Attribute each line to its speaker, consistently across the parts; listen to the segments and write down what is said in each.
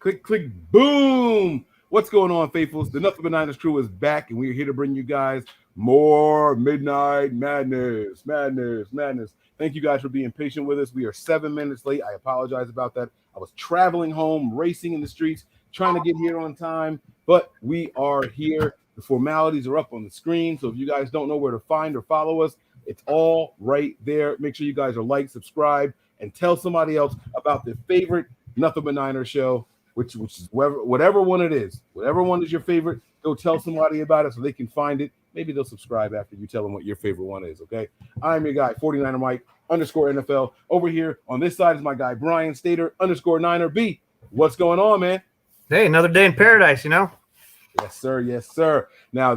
Speaker 1: Click, click, boom. What's going on, faithfuls? The Nothing But Niners crew is back, and we're here to bring you guys more Midnight Madness. Thank you guys for being patient with us. We are 7 minutes late. I apologize about that. I was traveling home, racing in the streets, trying to get here on time, but we are here. The formalities are up on the screen, so if you guys don't know where to find or follow us, it's all right there. Make sure you guys are like, subscribe, and tell somebody else about their favorite Nothing But Niners show, which is whatever one it is. Whatever one is your favorite, go tell somebody about it so they can find it. Maybe they'll subscribe after you tell them what your favorite one is, okay? I'm your guy, 49er Mike _NFL. Over here on this side is my guy, Brian Stater _Niner B. What's going on, man?
Speaker 2: Hey, another day in paradise, you know?
Speaker 1: Yes, sir. Yes, sir. Now,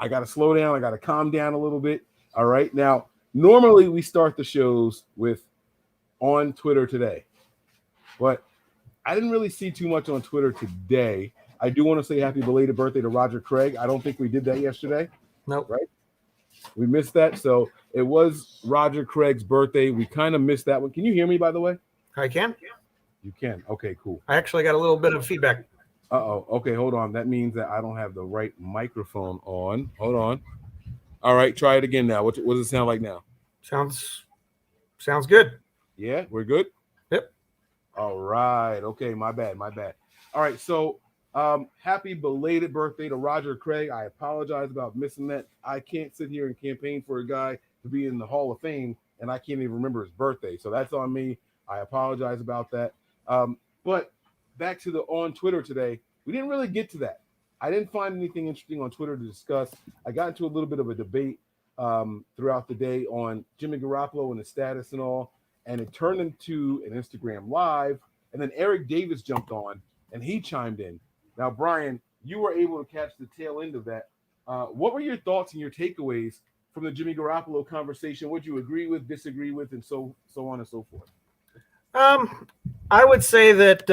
Speaker 1: I got to slow down. I got to calm down a little bit. All right. Now, normally we start the shows with on Twitter today, but I didn't really see too much on Twitter today. I do want to say happy belated birthday to Roger Craig. I don't think we did that yesterday.
Speaker 2: Nope.
Speaker 1: Right? We missed that. So it was Roger Craig's birthday. We kind of missed that one. Can you hear me, by the way?
Speaker 2: I can.
Speaker 1: You can. Okay, cool.
Speaker 2: I actually got a little bit of feedback.
Speaker 1: Uh-oh. Okay, hold on. That means that I don't have the right microphone on. Hold on. All right, try it again now. What does it sound like now?
Speaker 2: Sounds good.
Speaker 1: Yeah, we're good?
Speaker 2: Yep.
Speaker 1: All right. Okay, my bad. All right, so happy belated birthday to Roger Craig. I apologize about missing that. I can't sit here and campaign for a guy to be in the Hall of Fame, and I can't even remember his birthday. So that's on me. I apologize about that. But back to the on Twitter today, we didn't really get to that. I didn't find anything interesting on Twitter to discuss. I got into a little bit of a debate throughout the day on Jimmy Garoppolo and his status and all, and it turned into an Instagram Live, and then Eric Davis jumped on, and he chimed in. Now, Brian, you were able to catch the tail end of that. What were your thoughts and your takeaways from the Jimmy Garoppolo conversation? What you agree with, disagree with, and so on and so forth?
Speaker 2: I would say that,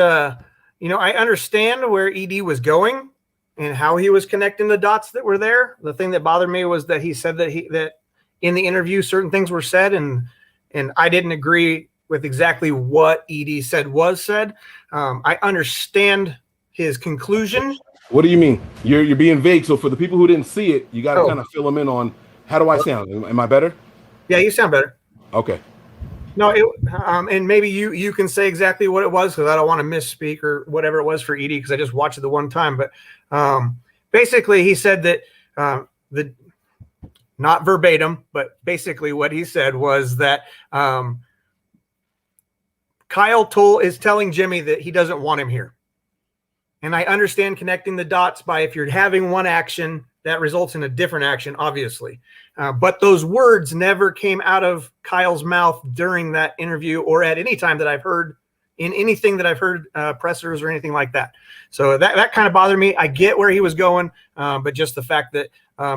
Speaker 2: I understand where ED was going and how he was connecting the dots that were there. The thing that bothered me was that he said that in the interview, certain things were said, and I didn't agree with exactly what ED said was said. I understand his conclusion.
Speaker 1: What do you mean? You're being vague. So for the people who didn't see it, you got to kind of fill them in on how do I sound? Am I better?
Speaker 2: Yeah, you sound better.
Speaker 1: Okay.
Speaker 2: No, and maybe you can say exactly what it was, because I don't want to misspeak or whatever it was for ED, because I just watched it the one time. But basically, he said that not verbatim, but basically what he said was that Kyle is telling Jimmy that he doesn't want him here. And I understand connecting the dots by if you're having one action, that results in a different action, obviously. But those words never came out of Kyle's mouth during that interview or at any time that I've heard in anything that I've heard pressers or anything like that. So that kind of bothered me. I get where he was going, but just the fact that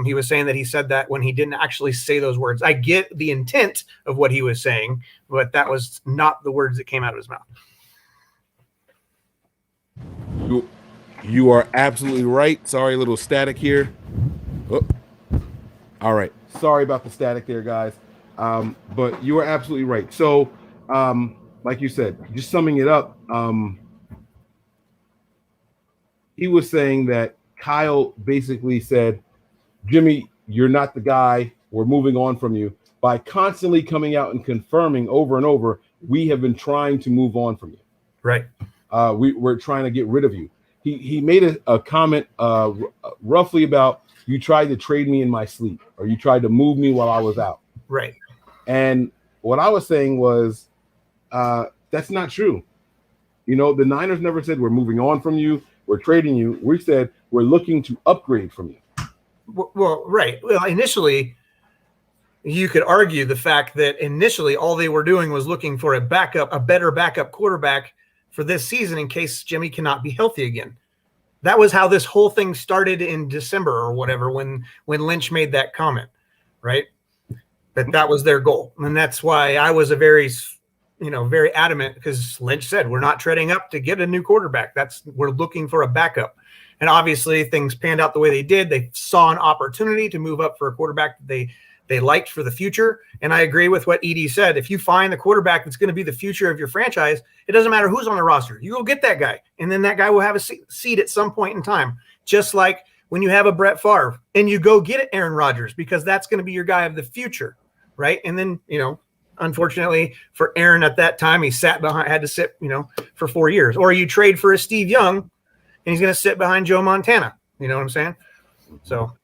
Speaker 2: he was saying that he said that when he didn't actually say those words. I get the intent of what he was saying, but that was not the words that came out of his mouth.
Speaker 1: You are absolutely right. Sorry, a little static here. Oh. All right. Sorry about the static there, guys. But you are absolutely right. So, like you said, just summing it up, he was saying that Kyle basically said, Jimmy, you're not the guy. We're moving on from you. By constantly coming out and confirming over and over, we have been trying to move on from you.
Speaker 2: Right.
Speaker 1: We're trying to get rid of you. He made a comment roughly about, you tried to trade me in my sleep, or you tried to move me while I was out.
Speaker 2: Right.
Speaker 1: And what I was saying was, that's not true. The Niners never said we're moving on from you, we're trading you. We said we're looking to upgrade from you.
Speaker 2: Well, right. Well, initially, you could argue the fact that initially all they were doing was looking for a better backup quarterback for this season in case Jimmy cannot be healthy again. That was how this whole thing started in December or whatever, when Lynch made that comment, right? That was their goal. And that's why I was very adamant, because Lynch said, we're not trading up to get a new quarterback. We're looking for a backup. And obviously things panned out the way they did. They saw an opportunity to move up for a quarterback that they they liked for the future. And I agree with what Edie said. If you find the quarterback that's going to be the future of your franchise, it doesn't matter who's on the roster. You go get that guy, and then that guy will have a seat at some point in time. Just like when you have a Brett Favre and you go get Aaron Rodgers, because that's going to be your guy of the future, right? And then, unfortunately for Aaron at that time, he had to sit, for 4 years. Or you trade for a Steve Young, and he's going to sit behind Joe Montana. You know what I'm saying? So,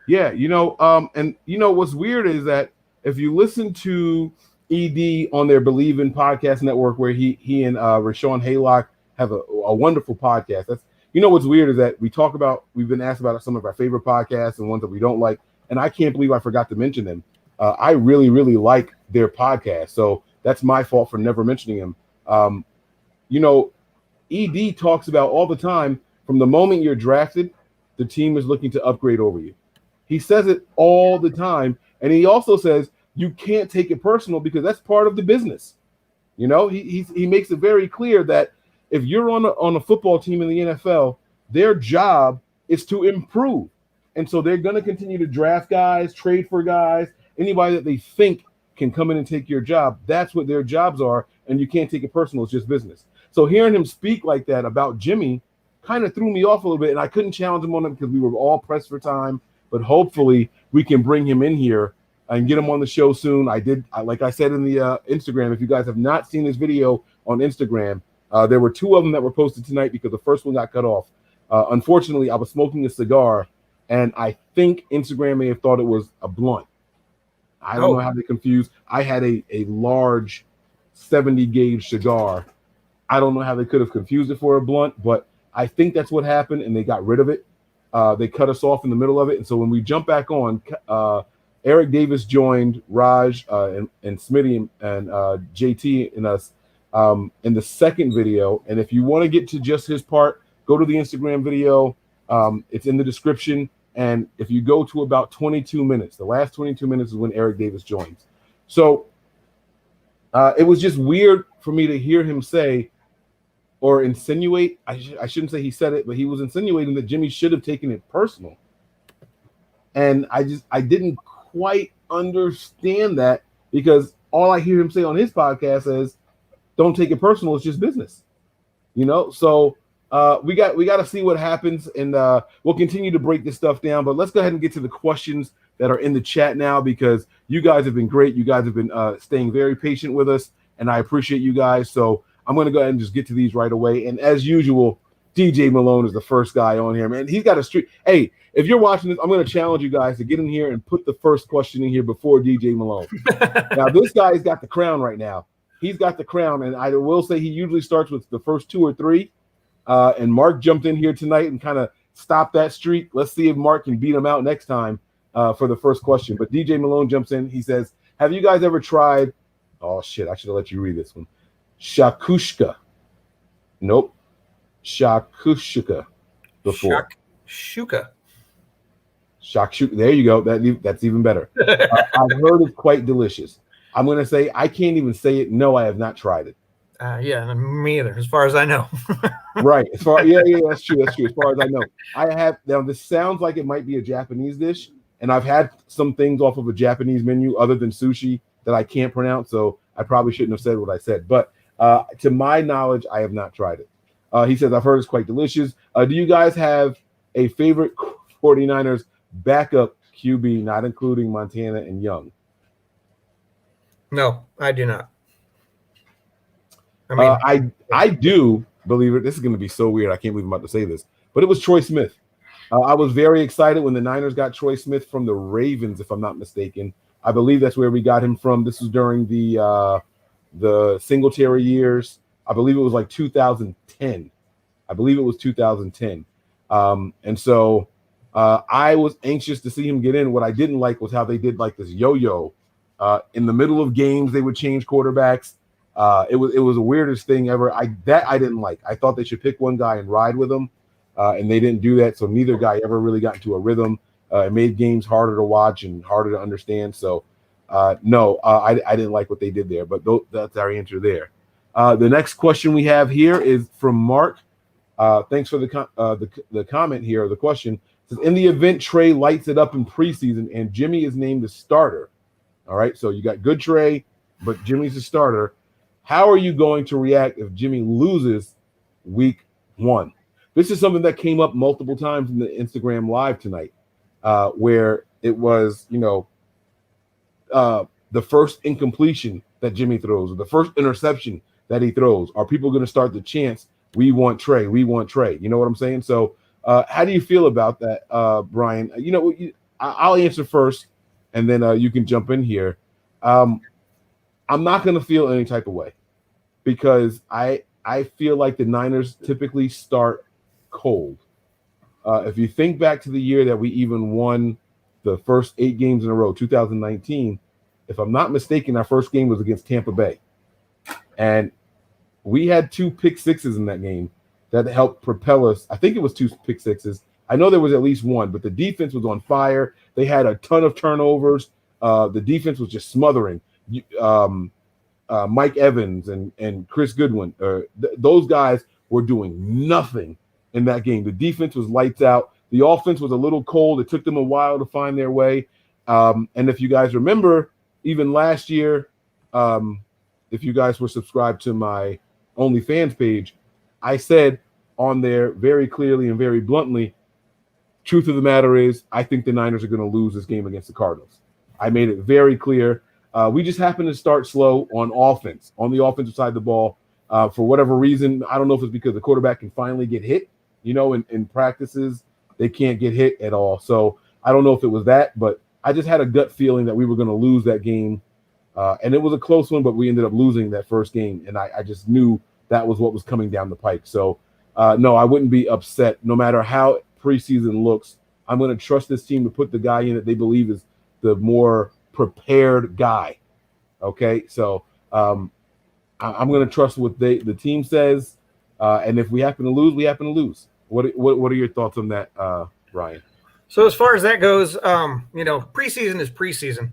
Speaker 1: yeah, and what's weird is that if you listen to ED on their Believe in Podcast Network, where he and Rashawn Haylock have a wonderful podcast. That's what's weird is that we've been asked about some of our favorite podcasts and ones that we don't like, and I can't believe I forgot to mention them. I really, really like their podcast, so that's my fault for never mentioning him. ED talks about all the time, from the moment you're drafted, the team is looking to upgrade over you. He says it all the time, and he also says you can't take it personal because that's part of the business. He makes it very clear that if you're on a football team in the NFL, their job is to improve, and so they're going to continue to draft guys, trade for guys, anybody that they think can come in and take your job. That's what their jobs are, and you can't take it personal. It's just business. So hearing him speak like that about Jimmy kind of threw me off a little bit, and I couldn't challenge him on it because we were all pressed for time. But hopefully we can bring him in here and get him on the show soon. Like I said in the Instagram, if you guys have not seen this video on Instagram, there were 2 of them that were posted tonight because the first one got cut off. Unfortunately, I was smoking a cigar, and I think Instagram may have thought it was a blunt. I don't know how they confused. I had a large 70 gauge cigar. I don't know how they could have confused it for a blunt, but I think that's what happened, and they got rid of it. They cut us off in the middle of it, and so when we jump back on, Eric Davis joined Raj and Smitty and JT and us in the second video. And if you want to get to just his part, go to the Instagram video. It's in the description. And if you go to about 22 minutes, the last 22 minutes is when Eric Davis joins. So it was just weird for me to hear him say or insinuate. I shouldn't say he said it, but he was insinuating that Jimmy should have taken it personal. And I didn't quite understand that, because all I hear him say on his podcast is, don't take it personal. It's just business, So we got to see what happens, and we'll continue to break this stuff down. But let's go ahead and get to the questions that are in the chat now, because you guys have been great. You guys have been staying very patient with us, and I appreciate you guys. So I'm going to go ahead and just get to these right away. And as usual, DJ Malone is the first guy on here, man. He's got a streak. Hey, if you're watching this, I'm going to challenge you guys to get in here and put the first question in here before DJ Malone. Now, this guy's got the crown right now. He's got the crown, and I will say he usually starts with the first 2 or 3. And Mark jumped in here tonight and kind of stopped that streak. Let's see if Mark can beat him out next time for the first question. But DJ Malone jumps in. He says, have you guys ever tried – oh, shit, I should have let you read this one. Shakushka. Nope. Shakushka before.
Speaker 2: Shakshuka.
Speaker 1: Shakshuka. There you go. That's even better. I've heard it's quite delicious. I'm going to say I can't even say it. No, I have not tried it.
Speaker 2: Yeah, me either, as far as I know.
Speaker 1: Right. Yeah, that's true. That's true. As far as I know. I have. Now, this sounds like it might be a Japanese dish, and I've had some things off of a Japanese menu other than sushi that I can't pronounce, so I probably shouldn't have said what I said. But to my knowledge, I have not tried it. He says, I've heard it's quite delicious. Do you guys have a favorite 49ers backup QB, not including Montana and Young?
Speaker 2: No, I do not. I mean,
Speaker 1: I do believe it. This is going to be so weird. I can't believe I'm about to say this, but it was Troy Smith. I was very excited when the Niners got Troy Smith from the Ravens, if I'm not mistaken. I believe that's where we got him from. This was during the Singletary years. I believe it was like 2010. I believe it was 2010. And so I was anxious to see him get in. What I didn't like was how they did like this yo-yo. In the middle of games, they would change quarterbacks. It was the weirdest thing ever. I didn't like. I thought they should pick one guy and ride with him, and they didn't do that. So neither guy ever really got into a rhythm. It made games harder to watch and harder to understand. So no, I didn't like what they did there. But that's our answer there. The next question we have here is from Mark. Thanks for the comment here. The question It says, in the event Trey lights it up in preseason and Jimmy is named the starter. All right, so you got good Trey, but Jimmy's the starter. How are you going to react if Jimmy loses week 1? This is something that came up multiple times in the Instagram live tonight, where it was, the first incompletion that Jimmy throws, or the first interception that he throws. Are people going to start the chants, we want Trey, we want Trey? You know what I'm saying? So how do you feel about that, Brian? I'll answer first, and then you can jump in here. I'm not going to feel any type of way, because I feel like the Niners typically start cold. If you think back to the year that we even won the first 8 games in a row, 2019, if I'm not mistaken, our first game was against Tampa Bay. And we had 2 pick sixes in that game that helped propel us. I think it was 2 pick sixes. I know there was at least 1, but the defense was on fire. They had a ton of turnovers. The defense was just smothering. Mike Evans and Chris Goodwin, those guys were doing nothing in that game. The defense was lights out. The offense was a little cold. It took them a while to find their way. And if you guys remember, even last year, if you guys were subscribed to my OnlyFans page, I said on there very clearly and very bluntly, truth of the matter is, I think the Niners are going to lose this game against the Cardinals. I made it very clear. We just happened to start slow on offense, on the offensive side of the ball. For whatever reason, I don't know if it's because the quarterback can finally get hit. In practices, they can't get hit at all. So I don't know if it was that, but I just had a gut feeling that we were going to lose that game. And it was a close one, but we ended up losing that first game. And I just knew that was what was coming down the pike. So, no, I wouldn't be upset no matter how preseason looks. I'm going to trust this team to put the guy in that they believe is the more prepared guy. Okay, so I'm going to trust what the team says. And if we happen to lose, we happen to lose. What are your thoughts on that, Ryan?
Speaker 2: So as far as that goes, preseason is preseason.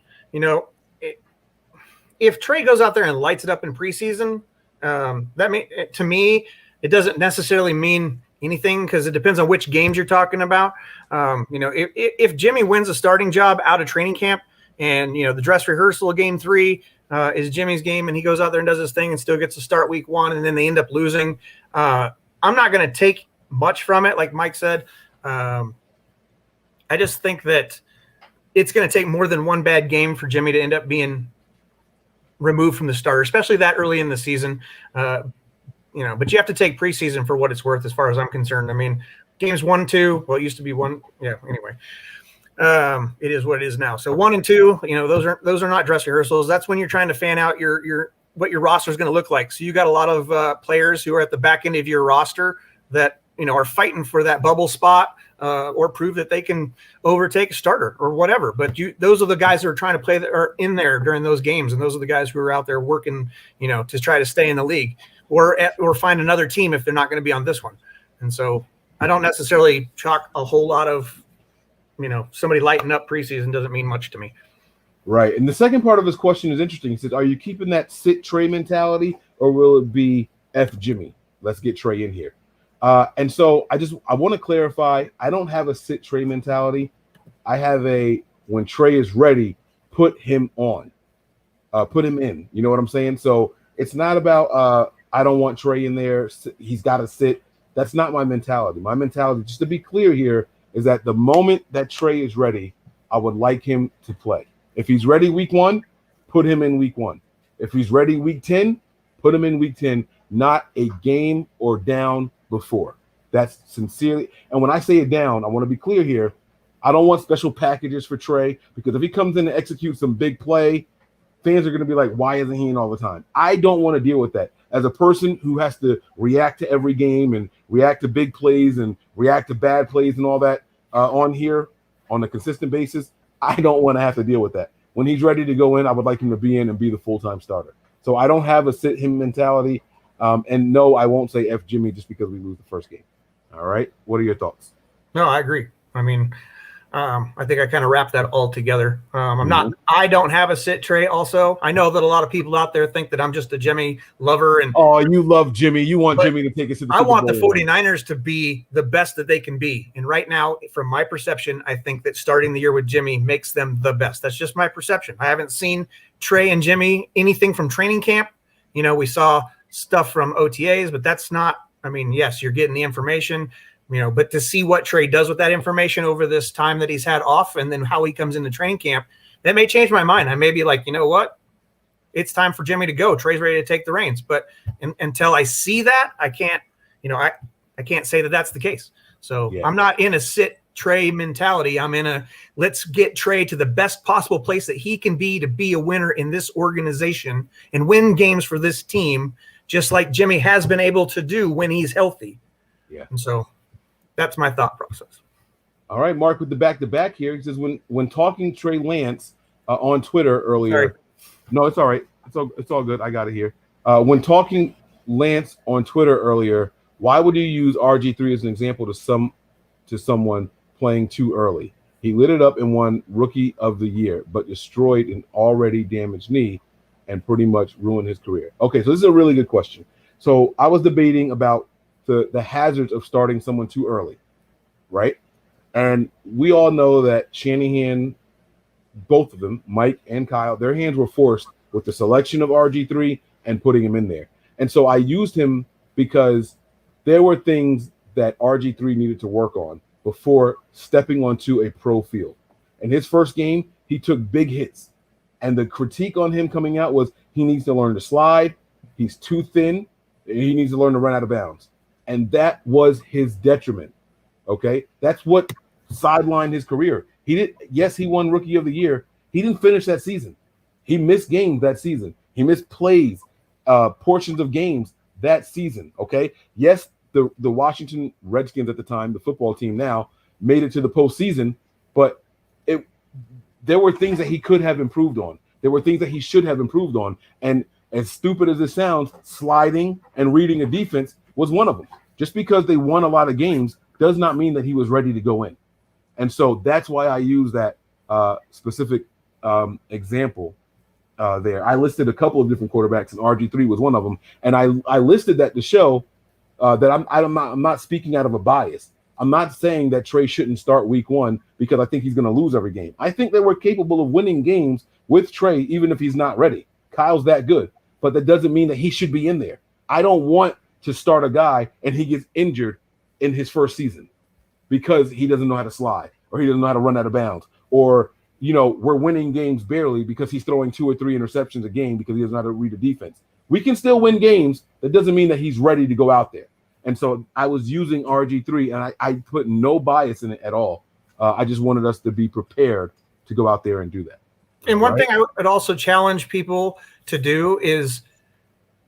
Speaker 2: If Trey goes out there and lights it up in preseason, to me, it doesn't necessarily mean anything, because it depends on which games you're talking about. If Jimmy wins a starting job out of training camp, and the dress rehearsal of game 3 is Jimmy's game, and he goes out there and does his thing and still gets to start week 1, and then they end up losing, I'm not going to take much from it, like Mike said. I just think that it's going to take more than one bad game for Jimmy to end up being removed from the starter, especially that early in the season. But you have to take preseason for what it's worth, as far as I'm concerned. I mean, games 1, 2, well, it used to be 1. Yeah. Anyway, it is what it is now. So 1 and 2, those are not dress rehearsals. That's when you're trying to fan out your what your roster is going to look like. So you got a lot of players who are at the back end of your roster that are fighting for that bubble spot, or prove that they can overtake a starter or whatever. But those are the guys who are trying to play that are in there during those games. And those are the guys who are out there working, to try to stay in the league, or find another team if they're not going to be on this one. And so I don't necessarily chalk a whole lot of, somebody lighting up preseason doesn't mean much to me.
Speaker 1: Right. And the second part of his question is interesting. He says, are you keeping that sit Trey mentality, or will it be F Jimmy? Let's get Trey in here. And so I want to clarify, I don't have a sit Trey mentality. I have when Trey is ready, put him on, put him in. You know what I'm saying? So it's not about, I don't want Trey in there. He's got to sit. That's not my mentality. My mentality, just to be clear here, is that the moment that Trey is ready, I would like him to play. If he's ready week 1, put him in week 1. If he's ready week 10, put him in week 10, not a game or down before. That's sincerely. And when I say it down, I want to be clear here. I don't want special packages for Trey, because if he comes in and executes some big play, fans are going to be like, why isn't he in all the time? I don't want to deal with that. As a person who has to react to every game and react to big plays and react to bad plays and all that on here on a consistent basis, I don't want to have to deal with that. When he's ready to go in, I would like him to be in and be the full-time starter. So I don't have a sit him mentality. And no, I won't say F Jimmy just because we lose the first game. All right. What are your thoughts?
Speaker 2: No, I agree. I mean, I think I kind of wrapped that all together. I don't have a sit Trey. Also, I know that a lot of people out there think that I'm just a Jimmy lover. And
Speaker 1: oh, you love Jimmy. You want Jimmy to take us to the Super Bowl.
Speaker 2: I want the 49ers to be the best that they can be. And right now, from my perception, I think that starting the year with Jimmy makes them the best. That's just my perception. I haven't seen Trey and Jimmy anything from training camp. We saw stuff from OTAs, but that's not, yes, you're getting the information. But to see what Trey does with that information over this time that he's had off and then how he comes into training camp, that may change my mind. I may be like, you know what? It's time for Jimmy to go. Trey's ready to take the reins. But until I see that, I can't, I can't say that that's the case. So yeah. I'm not in a sit Trey mentality. I'm in a let's get Trey to the best possible place that he can be to be a winner in this organization and win games for this team, just like Jimmy has been able to do when he's healthy.
Speaker 1: Yeah.
Speaker 2: And so that's my thought process.
Speaker 1: All right, Mark, with the back-to-back here, he says when talking Trey Lance on Twitter earlier.
Speaker 2: Sorry.
Speaker 1: No, it's all right. It's all good. I got it here. When talking Lance on Twitter earlier, why would you use RG3 as an example to someone playing too early? He lit it up and won Rookie of the Year, but destroyed an already damaged knee and pretty much ruined his career. Okay, so this is a really good question. So I was debating about the hazards of starting someone too early, right? And we all know that Shanahan, both of them, Mike and Kyle, their hands were forced with the selection of RG3 and putting him in there. And so I used him because there were things that RG3 needed to work on before stepping onto a pro field. In his first game, he took big hits. And the critique on him coming out was he needs to learn to slide. He's too thin. He needs to learn to run out of bounds. And that was his detriment. Okay, that's what sidelined his career. He won Rookie of the Year. He didn't finish that season. He missed games that season. He missed plays, portions of games that season. Okay, yes, the Washington Redskins at the time, the football team now, made it to the postseason, but there were things that he could have improved on. There were things that he should have improved on. And as stupid as it sounds, sliding and reading a defense was one of them. Just because they won a lot of games does not mean that he was ready to go in. And so that's why I use that specific example there. I listed a couple of different quarterbacks, and RG3 was one of them. And I listed that to show that I'm not speaking out of a bias. I'm not saying that Trey shouldn't start week one because I think he's going to lose every game. I think that we're capable of winning games with Trey, even if he's not ready. Kyle's that good, but that doesn't mean that he should be in there. I don't want to start a guy and he gets injured in his first season because he doesn't know how to slide or he doesn't know how to run out of bounds, or we're winning games barely because he's throwing 2 or 3 interceptions a game because he doesn't know how to read a defense. We can still win games. That doesn't mean that he's ready to go out there. And so I was using RG3 and I put no bias in it at all. I just wanted us to be prepared to go out there and do that.
Speaker 2: And one thing I would also challenge people to do is,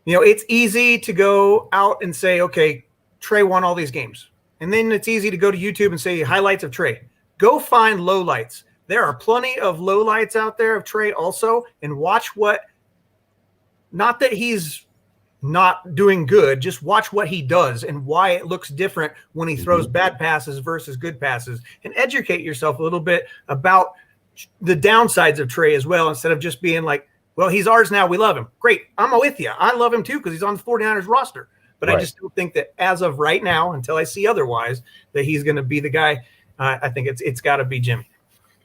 Speaker 2: it's easy to go out and say, okay, Trey won all these games. And then it's easy to go to YouTube and say highlights of Trey. Go find lowlights. There are plenty of lowlights out there of Trey also, and watch not that he's not doing good, just watch what he does and why it looks different when he throws bad passes versus good passes, and educate yourself a little bit about the downsides of Trey as well, instead of just being like, well, he's ours now, we love him. Great. I'm with you. I love him too because he's on the 49ers roster. But right. I just don't think that as of right now, until I see otherwise, that he's going to be the guy. I think it's got to be Jimmy.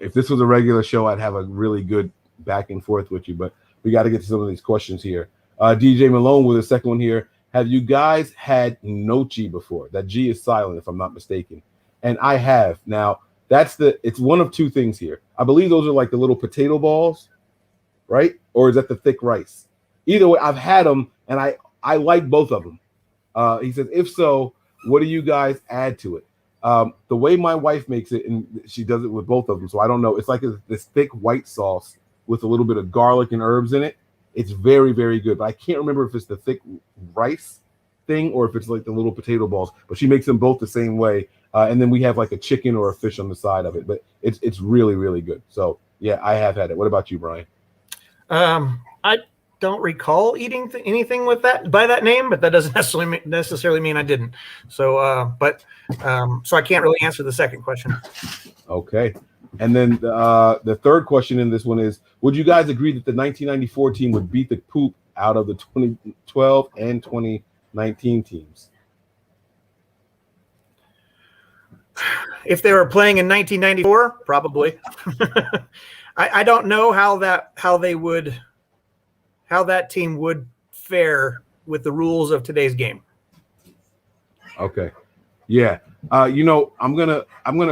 Speaker 1: If this was a regular show, I'd have a really good back and forth with you, but we got to get to some of these questions here. DJ Malone with a second one here. Have you guys had Nochi before? That G is silent, if I'm not mistaken. And I have. Now, it's one of two things here. I believe those are like the little potato balls, right? Or is that the thick rice? Either way, I've had them, and I like both of them. He says, if so, what do you guys add to it? The way my wife makes it, and she does it with both of them, so I don't know. It's like this thick white sauce with a little bit of garlic and herbs in it. It's very, very good. But I can't remember if it's the thick rice thing or if it's like the little potato balls. But she makes them both the same way. And then we have like a chicken or a fish on the side of it. But it's really, really good. So, yeah, I have had it. What about you, Brian?
Speaker 2: I don't recall eating anything with that by that name, but that doesn't necessarily mean I didn't. So, so I can't really answer the second question.
Speaker 1: Okay. And then the third question in this one is, would you guys agree that the 1994 team would beat the poop out of the 2012 and 2019 teams?
Speaker 2: If they were playing in 1994, probably. I don't know how that team would fare with the rules of today's game.
Speaker 1: Okay. Yeah. I'm gonna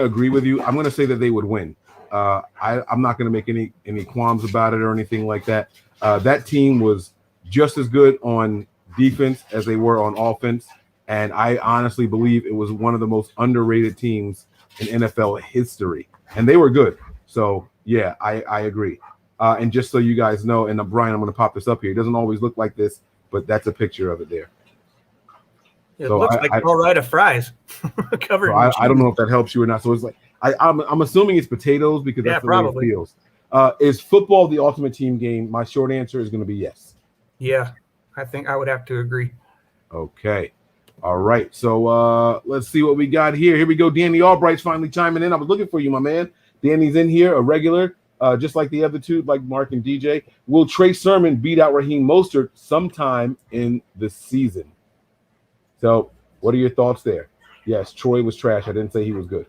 Speaker 1: agree with you. I'm gonna say that they would win. I'm not gonna make any qualms about it or anything like that. That team was just as good on defense as they were on offense, and I honestly believe it was one of the most underrated teams in NFL history, and they were good. So yeah, I agree. And just so you guys know, and Brian, I'm gonna pop this up here. It doesn't always look like this, but that's a picture of it there.
Speaker 2: It looks like all right of fries covered.
Speaker 1: So I don't know if that helps you or not. So it's like I'm assuming it's potatoes because that's the
Speaker 2: probably.
Speaker 1: way it feels. Is football the ultimate team game? My short answer is going to be yes.
Speaker 2: Yeah, I think I would have to agree.
Speaker 1: Okay. All right. So let's see what we got here. Here we go. Danny Albright's finally chiming in. I was looking for you, my man. Danny's in here, a regular, just like the other two, like Mark and DJ. Will Trey Sermon beat out Raheem Mostert sometime in the season? So what are your thoughts there? Yes, Troy was trash. I didn't say he was good.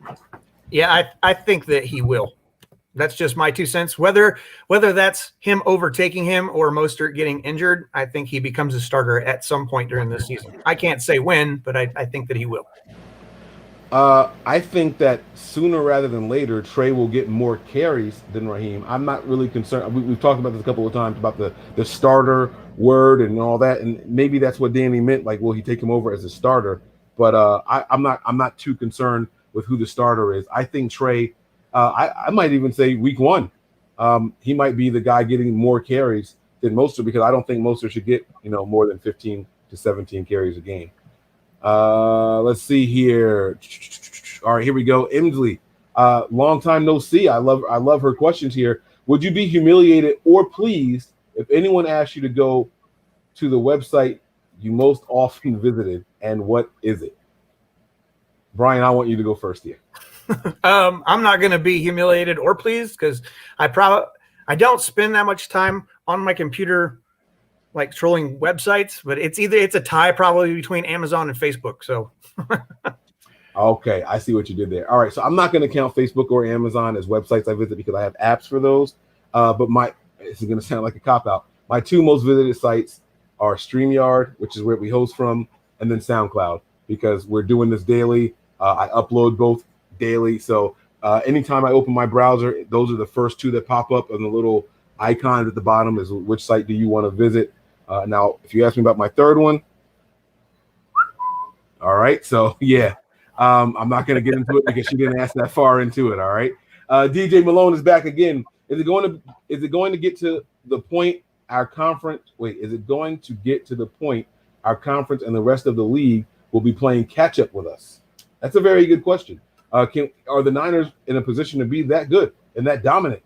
Speaker 2: Yeah, I think that he will. That's just my 2 cents. Whether that's him overtaking him or Mostert getting injured, I think he becomes a starter at some point during this season. I can't say when, but I think that he will.
Speaker 1: I think that sooner rather than later, Trey will get more carries than Raheem. I'm not really concerned. We've talked about this a couple of times about the starter word and all that, and maybe that's what Danny meant. Like, will he take him over as a starter? But I'm not too concerned with who the starter is. I think Trey. I might even say week one, he might be the guy getting more carries than Mostert, because I don't think Mostert should get more than 15 to 17 carries a game. Let's see here. All right, here we go. Emsley, long time no see. I love her questions here. Would you be humiliated or pleased if anyone asked you to go to the website you most often visited, and what is it? Brian, I want you to go first here.
Speaker 2: I'm not going to be humiliated or pleased because I don't spend that much time on my computer like trolling websites, but it's a tie probably between Amazon and Facebook. So
Speaker 1: okay, I see what you did there. All right, so I'm not going to count Facebook or Amazon as websites I visit because I have apps for those. But this is going to sound like a cop-out. My two most visited sites are StreamYard, which is where we host from, and then SoundCloud, because we're doing this daily. I upload both daily. So anytime I open my browser, those are the first two that pop up, and the little icons at the bottom is which site do you want to visit. Now, if you ask me about my third one, all right. So yeah, I'm not going to get into it because she didn't ask that far into it. All right. DJ Malone is back again. Is it going to get to the point our conference? Wait, is it going to get to the point our conference and the rest of the league will be playing catch up with us? That's a very good question. Are the Niners in a position to be that good and that dominant?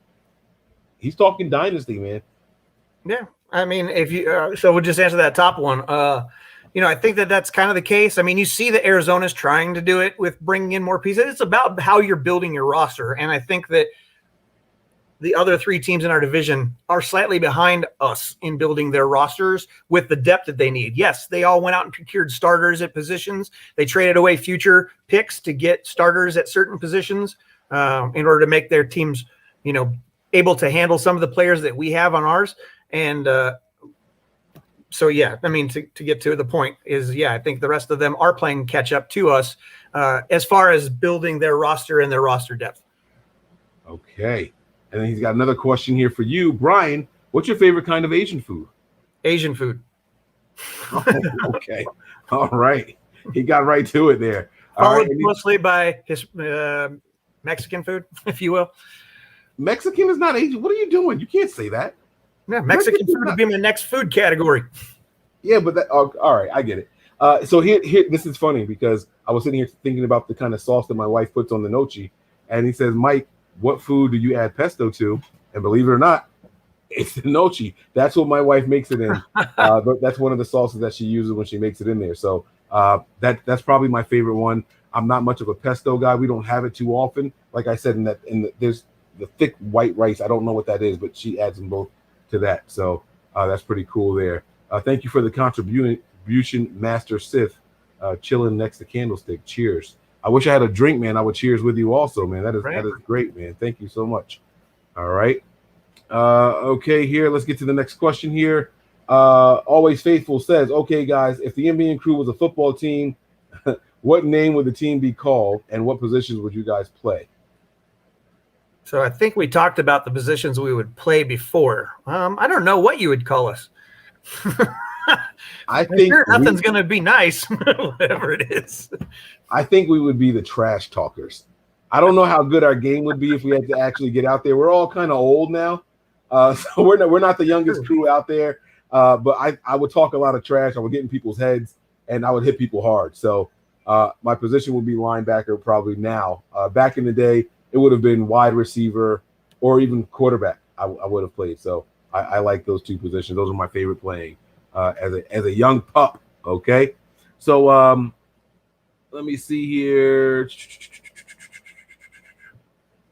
Speaker 1: He's talking dynasty, man.
Speaker 2: Yeah, I mean, if you so we'll just answer that top one. I think that's kind of the case. I mean, you see that Arizona's trying to do it with bringing in more pieces. It's about how you're building your roster, and I think that the other three teams in our division are slightly behind us in building their rosters with the depth that they need. Yes, they all went out and procured starters at positions. They traded away future picks to get starters at certain positions in order to make their teams, able to handle some of the players that we have on ours. And so, yeah, I mean, to get to the point is, yeah, I think the rest of them are playing catch up to us as far as building their roster and their roster depth.
Speaker 1: Okay. And then he's got another question here for you, Brian. What's your favorite kind of Asian food?
Speaker 2: Asian food.
Speaker 1: Oh, okay. All right. He got right to it there.
Speaker 2: Followed mostly by his Mexican food, if you will.
Speaker 1: Mexican is not Asian. What are you doing? You can't say that.
Speaker 2: Yeah, Mexican food would be my next food category.
Speaker 1: Yeah, but all right, I get it. So here, this is funny because I was sitting here thinking about the kind of sauce that my wife puts on the nochi, and he says, Mike, what food do you add pesto to? And believe it or not, It's the nochi. That's what my wife makes it in. But that's one of the sauces that she uses when she makes it in there. So that's probably my favorite one. I'm not much of a pesto guy. We don't have it too often. Like I said, there's the thick white rice. I don't know what that is, but she adds them both to that. So that's pretty cool there. Thank you for the contribution, Master Sith. Chilling next to Candlestick. Cheers. I wish I had a drink, man. I would cheers with you also, man. That is great, man. Thank you so much. All right. Okay, here. Let's get to the next question here. Always Faithful says, okay, guys, if the NBA crew was a football team, what name would the team be called, and what positions would you guys play?
Speaker 2: So I think we talked about the positions we would play before. I don't know what you would call us.
Speaker 1: I think
Speaker 2: nothing's going to be nice, whatever it is.
Speaker 1: I think we would be the trash talkers. I don't know how good our game would be if we had to actually get out there. We're all kind of old now, so we're not the youngest crew out there. But I would talk a lot of trash. I would get in people's heads, and I would hit people hard. So my position would be linebacker probably now. Back in the day, it would have been wide receiver or even quarterback. I would have played. So I like those two positions. Those are my favorite playing as a young pup. Okay, so let me see here.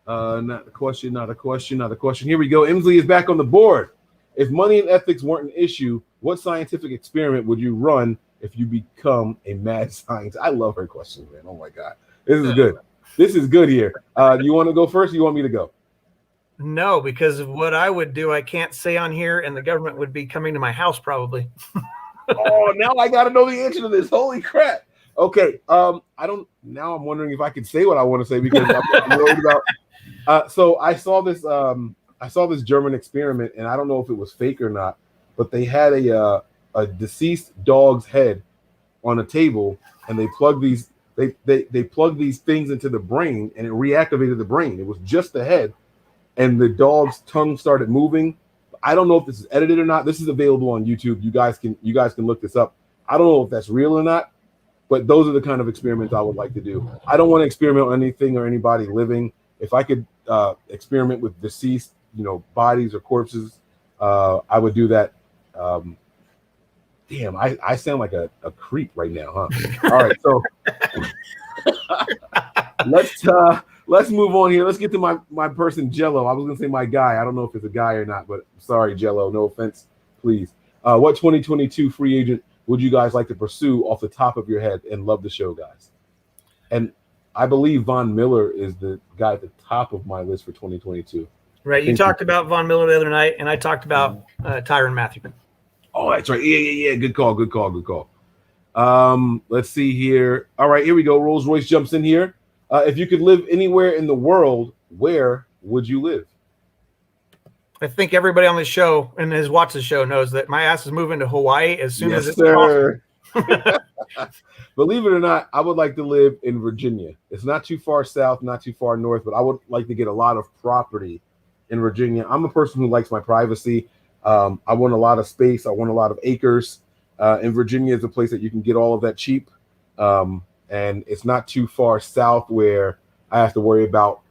Speaker 1: Not a question. Here we go. Emsley is back on the board. If money and ethics weren't an issue, what scientific experiment would you run if you become a mad scientist? I love her questions, man. Oh my God. This is good. This is good here. You want to go first or you want me to go?
Speaker 2: No, because of what I would do, I can't say on here, and the government would be coming to my house probably.
Speaker 1: Oh, now I got to know the answer to this. Holy crap. Okay. Now I'm wondering if I can say what I want to say because I'm worried about. So I saw this German experiment, and I don't know if it was fake or not, but they had a deceased dog's head on a table, and they plugged these things into the brain, and it reactivated the brain. It was just the head, and the dog's tongue started moving. I don't know if this is edited or not. This is available on YouTube. You guys can look this up. I don't know if that's real or not, but those are the kind of experiments I would like to do. I don't want to experiment on anything or anybody living. If I could experiment with deceased, bodies or corpses, I would do that. Damn, I sound like a creep right now, huh? All right, so let's move on here. Let's get to my person Jello. I was gonna say my guy. I don't know if it's a guy or not, but sorry, Jello. No offense, please. What 2022 free agent would you guys like to pursue off the top of your head? And love the show, guys. And I believe Von Miller is the guy at the top of my list for 2022.
Speaker 2: Right. You talked about Von Miller the other night, and I talked about Tyrann Mathieu.
Speaker 1: Oh, that's right. Yeah. Good call. Let's see here. All right, here we go. Rolls Royce jumps in here. If you could live anywhere in the world, where would you live?
Speaker 2: I think everybody on the show and has watched the show knows that my ass is moving to Hawaii as soon as it's possible.
Speaker 1: Believe it or not, I would like to live in Virginia. It's not too far south, not too far north, but I would like to get a lot of property in Virginia. I'm a person who likes my privacy. I want a lot of space. I want a lot of acres. And Virginia is a place that you can get all of that cheap. And it's not too far south where I have to worry about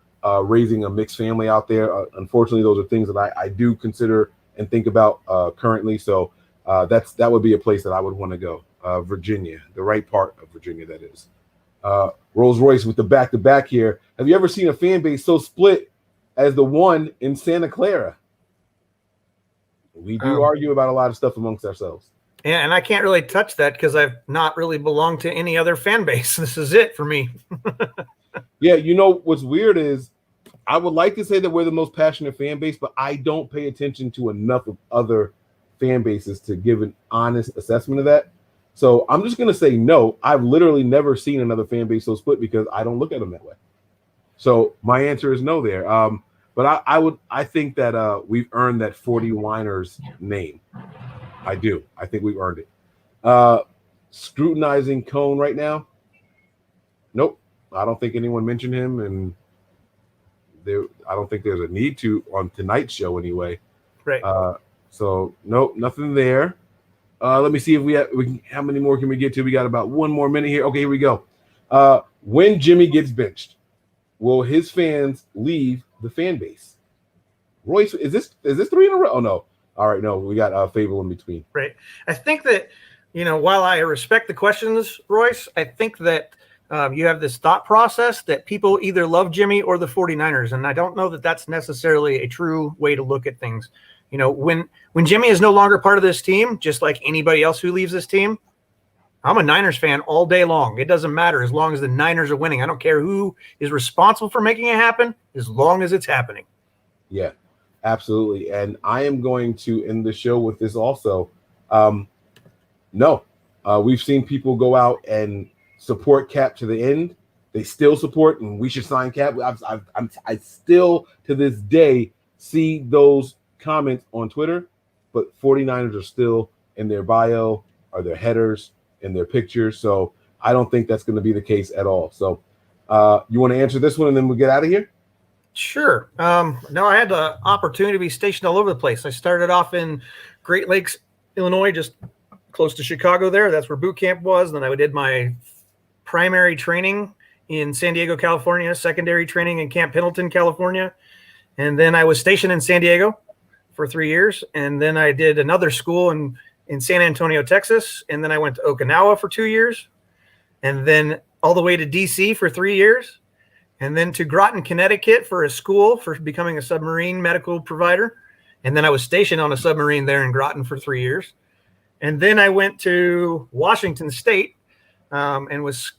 Speaker 1: raising a mixed family out there. Unfortunately, those are things that I do consider and think about currently. So that would be a place that I would want to go. Virginia, the right part of Virginia, that is. Rolls Royce with the back-to-back here. Have you ever seen a fan base so split as the one in Santa Clara? We do argue about a lot of stuff amongst ourselves.
Speaker 2: Yeah, and I can't really touch that because I've not really belonged to any other fan base. This is it for me.
Speaker 1: Yeah, what's weird is I would like to say that we're the most passionate fan base, but I don't pay attention to enough of other fan bases to give an honest assessment of that. So I'm just going to say no. I've literally never seen another fan base so split because I don't look at them that way. So my answer is no there. But I think that we've earned that 40 Winers name. I do. I think we've earned it. Scrutinizing Cone right now. Nope. I don't think anyone mentioned him, and I don't think there's a need to on tonight's show anyway.
Speaker 2: Right.
Speaker 1: So nope, nothing there. Let me see if how many more can we get to? We got about one more minute here. Okay, here we go. When Jimmy gets benched, will his fans leave the fan base? Royce, is this 3 in a row? Oh no. All right, no, we got Fable in between.
Speaker 2: Right. I think that, while I respect the questions, Royce, I think that you have this thought process that people either love Jimmy or the 49ers. And I don't know that that's necessarily a true way to look at things. When Jimmy is no longer part of this team, just like anybody else who leaves this team, I'm a Niners fan all day long. It doesn't matter as long as the Niners are winning. I don't care who is responsible for making it happen, as long as it's happening.
Speaker 1: Yeah, absolutely. And I am going to end the show with this also. We've seen people go out and support Cap to the end. They still support, and we should sign Cap. I still, to this day, see those comments on Twitter, but 49ers are still in their bio or their headers in their pictures. So I don't think that's going to be the case at all. So you want to answer this one and then we'll get out of here?
Speaker 2: Sure. No, I had the opportunity to be stationed all over the place. I started off in Great Lakes, Illinois, just close to Chicago there. That's where boot camp was. Then I did my primary training in San Diego, California, secondary training in Camp Pendleton, California. And then I was stationed in San Diego for 3 years. And then I did another school in San Antonio, Texas. And then I went to Okinawa for 2 years. And then all the way to DC for 3 years. And then to Groton, Connecticut for a school for becoming a submarine medical provider. And then I was stationed on a submarine there in Groton for 3 years. And then I went to Washington State and was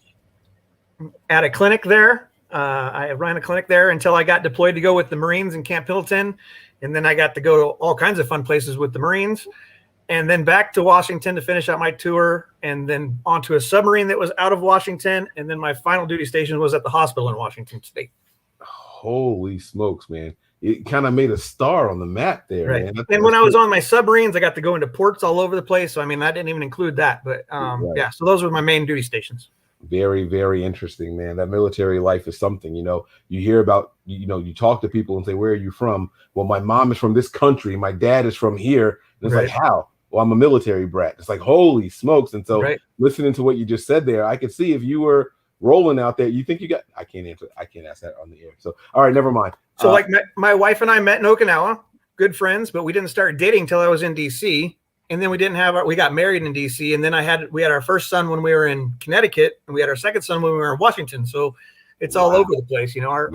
Speaker 2: at a clinic there. I ran a clinic there until I got deployed to go with the Marines in Camp Pendleton. And then I got to go to all kinds of fun places with the Marines. And then back to Washington to finish out my tour, and then onto a submarine that was out of Washington. And then my final duty station was at the hospital in Washington State.
Speaker 1: Holy smokes, man. It kind of made a star on the map there.
Speaker 2: Right.
Speaker 1: Man.
Speaker 2: And when I was on my submarines, I got to go into ports all over the place. So, I mean, I didn't even include that. But,
Speaker 1: Right.
Speaker 2: yeah, so those were my main duty stations.
Speaker 1: Very, very interesting, man. That military life is something, you hear about, you talk to people and say, where are you from? Well, my mom is from this country. My dad is from here. And it's
Speaker 2: Right.
Speaker 1: like, how? Well, I'm a military brat. It's like, holy smokes. And so listening to what you just said there, I could see if you were rolling out there, you think you got, I can't ask that on the air. So, all right, never mind.
Speaker 2: So like my wife and I met in Okinawa, good friends, but we didn't start dating until I was in DC. And then we got married in DC. And then we had our first son when we were in Connecticut, and we had our second son when we were in Washington. So it's all over the place. Our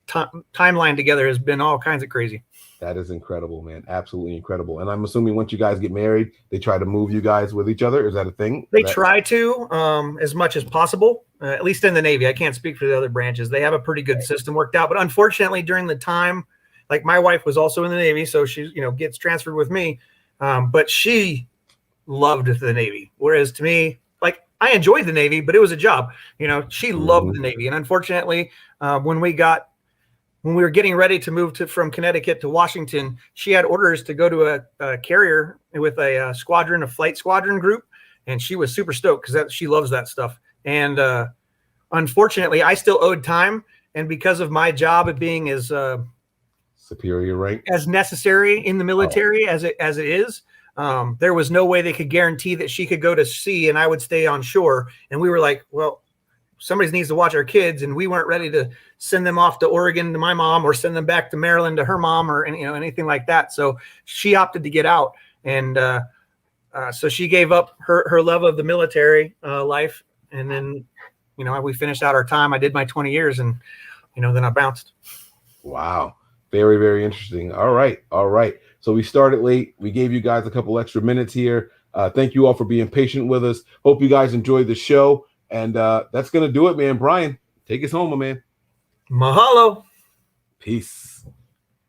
Speaker 2: timeline together has been all kinds of crazy.
Speaker 1: That is incredible, man. Absolutely incredible. And I'm assuming once you guys get married, they try to move you guys with each other. Is that a thing?
Speaker 2: They try to, as much as possible, at least in the Navy. I can't speak for the other branches. They have a pretty good system worked out. But unfortunately, during the time, like my wife was also in the Navy, so she, gets transferred with me. But she loved the Navy. Whereas to me, like I enjoyed the Navy, but it was a job. She loved the Navy. And unfortunately, when we were getting ready to move from Connecticut to Washington, she had orders to go to a carrier with a flight squadron group. And she was super stoked because she loves that stuff. And unfortunately, I still owed time. And because of my job at being as
Speaker 1: superior rank,
Speaker 2: as necessary in the military as it is, there was no way they could guarantee that she could go to sea and I would stay on shore. And we were like, well, somebody needs to watch our kids, and we weren't ready to send them off to Oregon to my mom or send them back to Maryland to her mom or anything like that. So she opted to get out, and so she gave up her love of the military life, and then we finished out our time. I did my 20 years, and then I bounced.
Speaker 1: Wow, very, very interesting. All right. So we started late. We gave you guys a couple extra minutes here. Thank you all for being patient with us. Hope you guys enjoyed the show. And that's going to do it, man. Brian, take us home, my man.
Speaker 2: Mahalo.
Speaker 1: Peace.